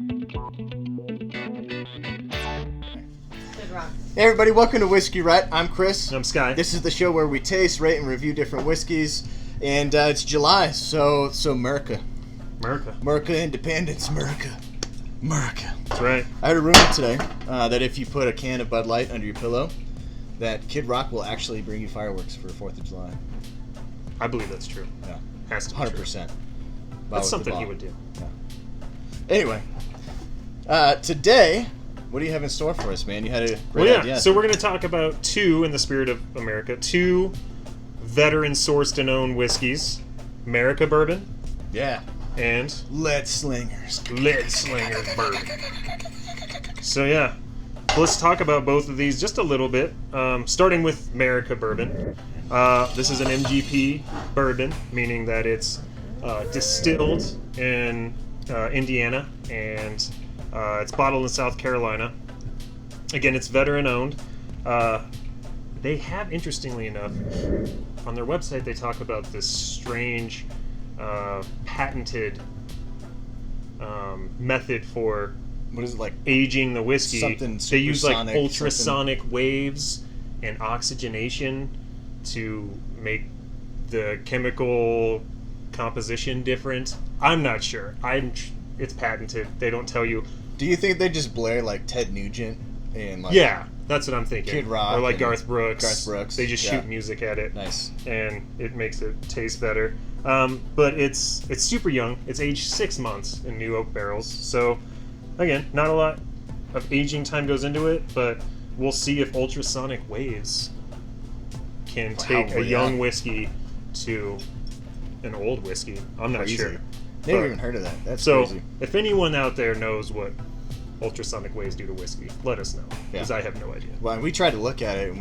Hey everybody, welcome to Whiskey-Rut. I'm Chris. I'm Sky. This is the show where we taste, rate, and review different whiskeys. And it's July, so MERICA. MERICA Independence, MERICA. That's right. I heard a rumor today that if you put a can of Bud Light under your pillow, that Kid Rock will actually bring you fireworks for 4th of July. I believe that's true. Yeah. Has to be 100%. True. That's something he would do. Yeah. Anyway, today, what do you have in store for us, man? You had a great idea. So we're going to talk about two, in the spirit of America, two veteran-sourced and owned whiskeys. MERICA Bourbon. Yeah. And LEADSLIngers Bourbon. So yeah, let's talk about both of these just a little bit. Starting with MERICA Bourbon. This is an MGP bourbon, meaning that it's distilled in Indiana and it's bottled in South Carolina. Again, it's veteran owned. They have, interestingly enough, on their website they talk about this strange patented method for what is it, like aging the whiskey. They use like ultrasonic waves and oxygenation to make the chemical composition different. I'm not sure. It's patented. They don't tell you. Do you think they just blare like Ted Nugent and like that's what I'm thinking. Kid Rock or like Garth Brooks. They just shoot music at it. Nice. And it makes it taste better. But it's super young. It's aged 6 months in new oak barrels. So again, not a lot of aging time goes into it, but we'll see if ultrasonic waves can take a young whiskey to an old whiskey. I'm not sure. Never even heard of that. That's so crazy. If anyone out there knows what ultrasonic waves do to whiskey, let us know, because I have no idea. Well, we tried to look at it and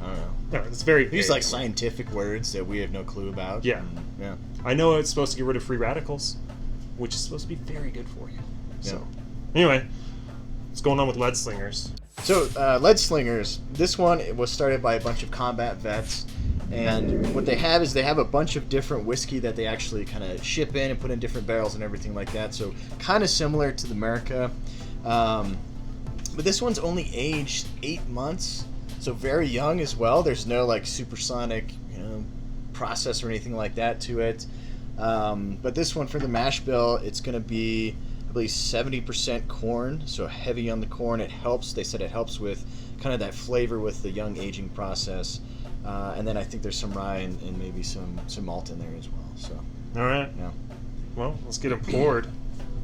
I don't know. No, it's very These like scientific words that we have no clue about. Yeah. Yeah. I know it's supposed to get rid of free radicals, which is supposed to be very good for you. Yeah. So anyway, what's going on with LEADSLIngers? So LEADSLIngers, this one was started by a bunch of combat vets, and what they have is they have a bunch of different whiskey that they actually kind of ship in and put in different barrels and everything like that. So kind of similar to the MERICA, but this one's only aged 8 months, so very young as well. There's no like supersonic, process or anything like that to it. But this one for the mash bill, it's going to be, I believe, 70% corn, so heavy on the corn. It helps. They said it helps with kind of that flavor with the young aging process. And then I think there's some rye and maybe some malt in there as well. So. All right. Yeah. Well, let's get them poured.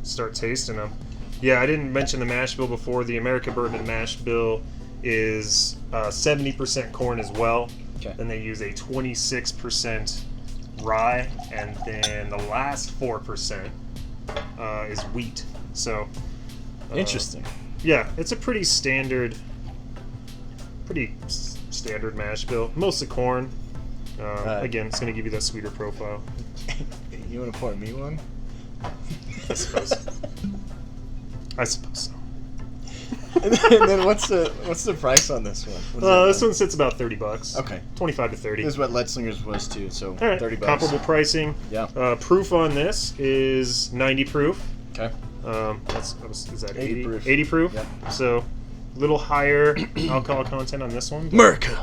Start tasting them. Yeah, I didn't mention the mash bill before. The MERICA Bourbon mash bill is 70% corn as well. Okay. Then they use a 26% rye, and then the last 4% is wheat. So Interesting. Yeah, it's a pretty standard mash bill. Mostly corn. Again, it's going to give you that sweeter profile. You want to pour me one? I suppose so. And then what's the price on this one? This one sits about $30. Okay. 25 to 30. This is what LEADSLIngers was too, so All right. $30. Comparable pricing. Yeah. Proof on this is 90 proof. Okay. Is that 80 proof. 80 proof. Yep. So a little higher alcohol content on this one. MERICA.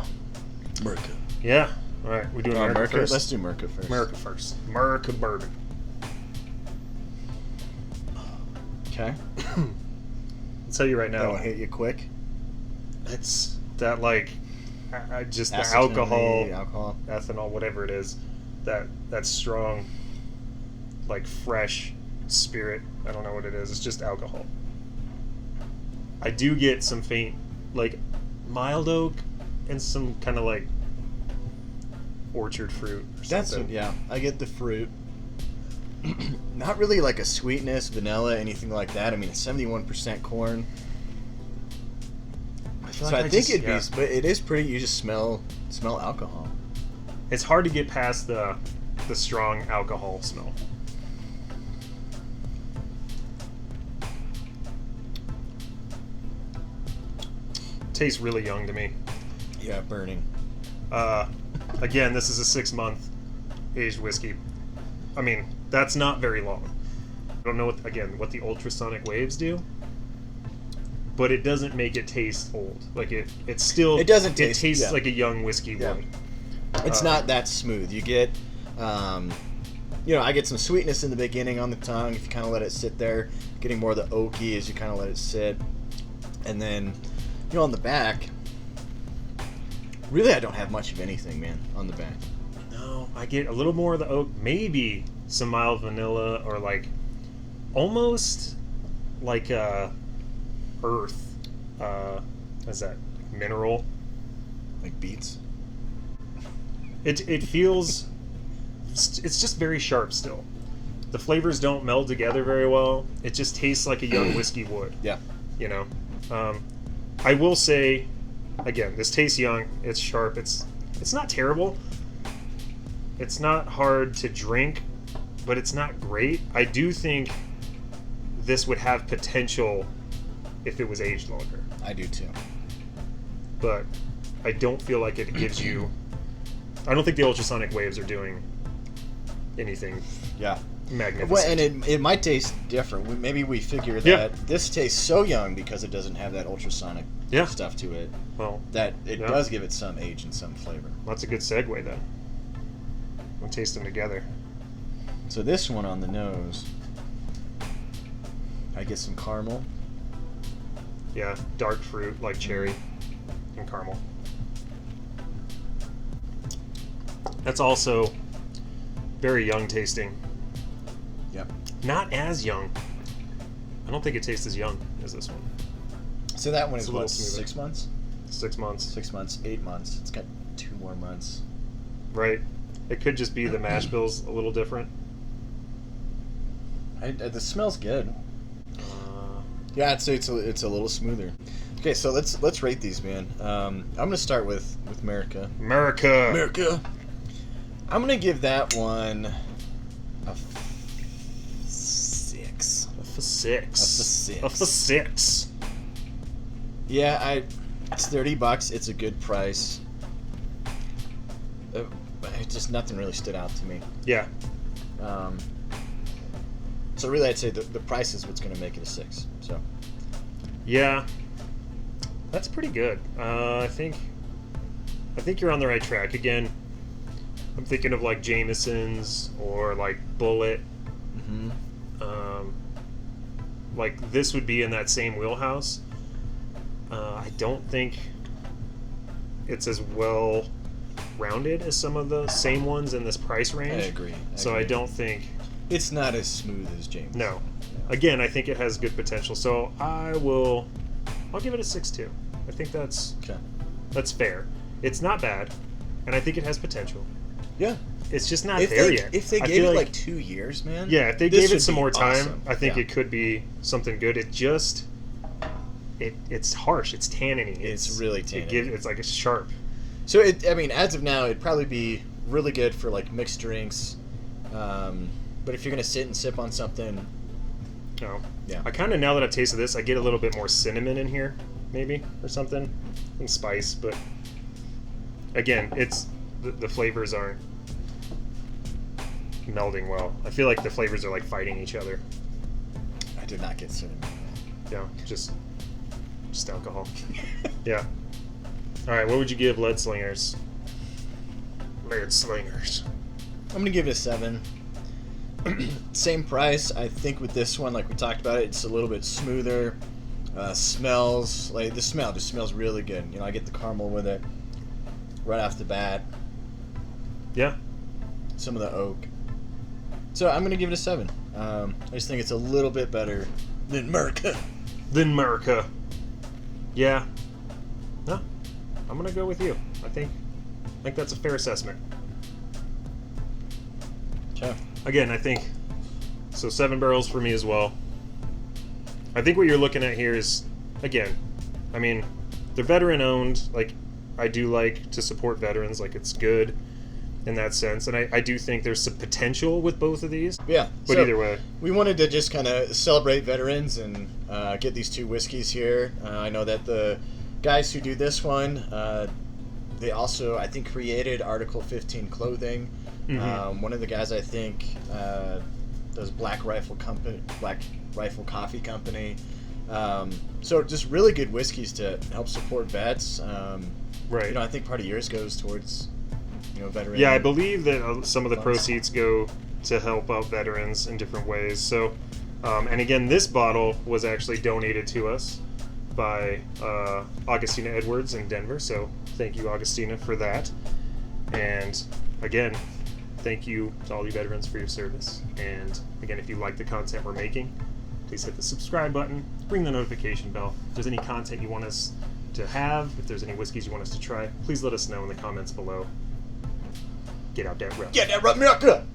Yeah. All right. We're doing MERICA first. Let's do MERICA first. MERICA first. MERICA Bourbon. Okay. I'll tell you right now. That one hit you quick. It's that like just the Acetone, alcohol, ethanol, whatever it is, that strong, like fresh spirit. I don't know what it is. It's just alcohol. I do get some faint, like mild oak, and some kind of like orchard fruit or something. I get the fruit. Not really like a sweetness, vanilla, anything like that. I mean, it's 71% corn. I think it'd be, but it is pretty. You just smell alcohol. It's hard to get past the strong alcohol smell. Tastes really young to me. Yeah, burning. Again, this is a 6-month aged whiskey. I mean, that's not very long. I don't know what the ultrasonic waves do, but it doesn't make it taste old. Like it still It doesn't it taste- tastes yeah. like a young whiskey Yeah. would. It's not that smooth. You get, I get some sweetness in the beginning on the tongue if you kind of let it sit there. Getting more of the oaky as you kind of let it sit, and then, on the back. Really, I don't have much of anything, man, on the back. No, I get a little more of the oak, maybe some mild vanilla, or like almost like earth. What's that? Mineral. Like beets. It feels. It's just very sharp still. The flavors don't meld together very well. It just tastes like a young whiskey would. Yeah. I will say, again, this tastes young. It's sharp. It's not terrible. It's not hard to drink, but it's not great. I do think this would have potential if it was aged longer, I do too. but I don't feel like it gives you. I don't think the ultrasonic waves are doing anything Yeah. magnificent. Well, and it might taste different. Maybe we figure that Yeah. this tastes so young because it doesn't have that ultrasonic Yeah. stuff to it Well, that it Yeah. does give it some age and some flavor. that's a good segue then. We'll taste them together. So this one on the nose, I get some caramel. Yeah, dark fruit like cherry and caramel. That's also very young tasting. Yep. Not as young. I don't think it tastes as young as this one. So that one It's is a little what, smoother. 6 months? 6 months. 6 months, 8 months. It's got 2 more months. Right. It could just be the mash bills a little different. The smell's good. Uh, Yeah, I'd say it's a little smoother. Okay, so let's rate these, man. I'm gonna start with MERICA. America. MERICA. I'm gonna give that one a 6. A for six. A for six. A for six. Yeah, it's $30. It's a good price. Just nothing really stood out to me. Yeah. So really, I'd say the price is what's gonna make it a 6. So Yeah. That's pretty good. I think you're on the right track. Again, I'm thinking of like Jameson's or like Bullet. mm-hmm. Like this would be in that same wheelhouse. I don't think it's as well rounded as some of the same ones in this price I range. agree. So I don't think. It's not as smooth as James. No. Again, I think it has good potential. So I'll give it a 6 too. I think that's fair. It's not bad, and I think it has potential. Yeah. It's just not If there they, yet. If they I gave feel it like 2 years, man. yeah, if they this gave it would some be more time, awesome. I think Yeah. it could be something good. It just it's harsh. It's tanniny. It's really tanniny. It's like it's sharp. So as of now, it'd probably be really good for like mixed drinks. But if you're gonna sit and sip on something, No. yeah. I kind of, now that I've tasted this, I get a little bit more cinnamon in here, maybe, or something, and spice. But again, it's the flavors aren't melding well. I feel like the flavors are like fighting each other. I did not get cinnamon. Yeah, just alcohol. Yeah. All right, what would you give Lead Slingers? Lead Slingers. I'm gonna give it a 7. Same price. I think with this one, like we talked about it's a little bit smoother. Smells like the smell just smells really good. I get the caramel with it right off the bat. Yeah. Some of the oak. So I'm gonna give it a 7. I just think it's a little bit better than MERICA. Then MERICA. Yeah. No, I'm gonna go with you. I think that's a fair assessment. Okay. Again, I think so. 7 barrels for me as well. I think what you're looking at here is, again, I mean, they're veteran owned. Like, I do like to support veterans. Like, it's good in that sense, and I do think there's some potential with both of these. Yeah. But either way, we wanted to just kind of celebrate veterans and get these 2 whiskeys here. I know that the guys who do this one, they also, I think, created Article 15 clothing. Mhm. One of the guys, I think, does Black Rifle Coffee Company. So just really good whiskeys to help support vets. Right. You know, I think part of yours goes towards, you know, veterans. Yeah, I believe that some of the funds. proceeds go to help out veterans in different ways. So, and again, this bottle was actually donated to us by Augustina Edwards in Denver. So thank you, Augustina, for that. And again, thank you to all you veterans for your service. And again, if you like the content we're making, please hit the subscribe button, ring the notification bell. If there's any content you want us to have, if there's any whiskeys you want us to try, please let us know in the comments below. Get out that rub. Get that rub, America!